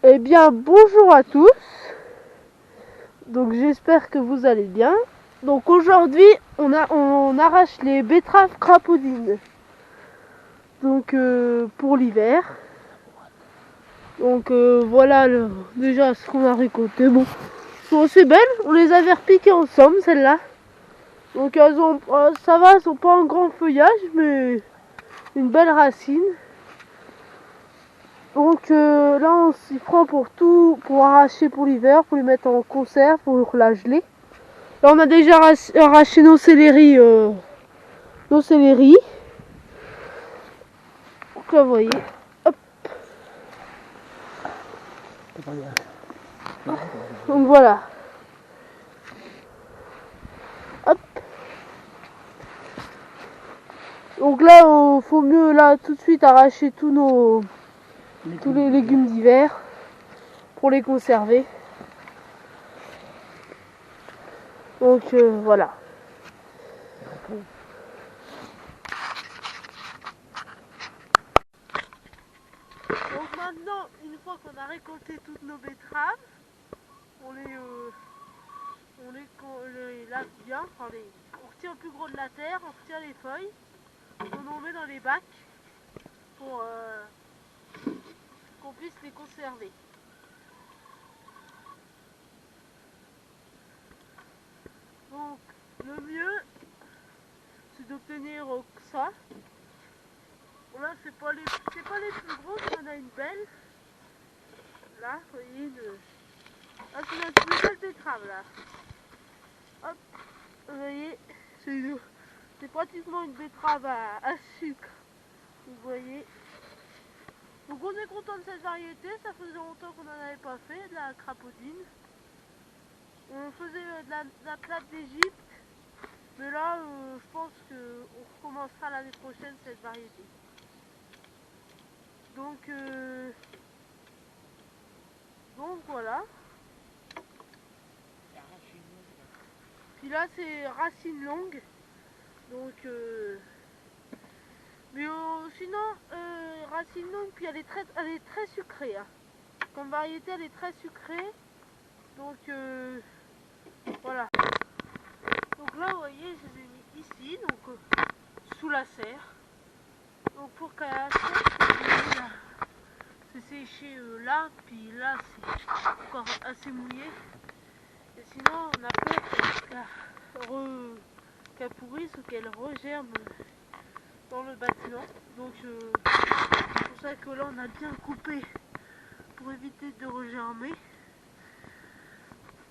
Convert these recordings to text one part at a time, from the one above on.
Eh bien, bonjour à tous. Donc, j'espère que vous allez bien. Donc, aujourd'hui, on arrache les betteraves crapaudines. Donc, pour l'hiver. Donc, voilà déjà ce qu'on a récolté. Bon, elles sont assez belles. On les avait repiquées ensemble, celles-là. Donc, elles ont, ça va, elles n'ont pas un grand feuillage, mais une belle racine. Donc là on s'y prend pour arracher pour l'hiver, pour les mettre en conserve, pour la geler. Là on a déjà arraché nos céleri. Donc là vous voyez, hop. Donc voilà. Hop. Donc là il faut mieux là tout de suite arracher tous les légumes d'hiver pour les conserver. Donc voilà. Donc maintenant, une fois qu'on a récolté toutes nos betteraves, on les lave bien, on retire le plus gros de la terre, on retire les feuilles, on en met dans les bacs pour qu'on puisse les conserver. Donc le mieux c'est d'obtenir ça. Bon, là c'est pas les plus grosses, on a une belle. Là, vous voyez ah, c'est notre plus belle betterave là. Hop, vous voyez, c'est pratiquement une betterave à sucre. Vous voyez. Donc on est content de cette variété, ça faisait longtemps qu'on n'en avait pas fait, de la crapaudine. On faisait de la plate d'Égypte, mais là je pense qu'on recommencera l'année prochaine cette variété. Donc voilà. Puis là c'est racine longue. Donc mais sinon racine longue, puis elle est très sucrée. Hein. Comme variété elle est très sucrée. Donc voilà. Donc là vous voyez je les ai mis ici, donc sous la serre. Donc pour qu'elle c'est séché là, puis là c'est encore assez mouillé. Et sinon on a peur qu'elle pourrisse ou qu'elle regerme dans le bâtiment. Donc c'est pour ça que là on a bien coupé pour éviter de regermer.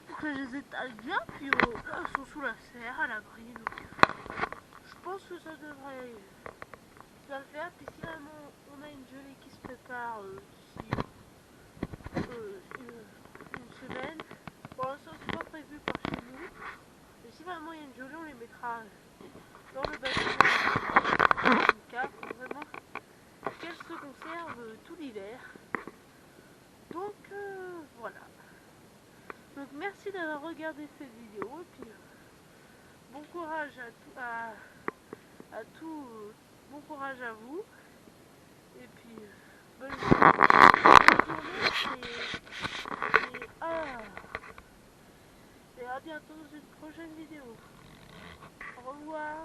Donc là je les étale bien, puis là elles sont sous la serre à l'abri. Donc je pense que ça devrait bien le faire. Puis si vraiment on a une gelée qui se prépare d'ici une semaine, pour l'instant c'est pas prévu par chez nous. Mais si vraiment il y a une gelée, on les mettra dans le bâtiment, une cave, pour vraiment qu'elles se conservent tout l'hiver. Donc voilà. Donc merci d'avoir regardé cette vidéo et puis bon courage bon courage à vous et puis bonne journée et à bientôt dans une prochaine vidéo. Au revoir.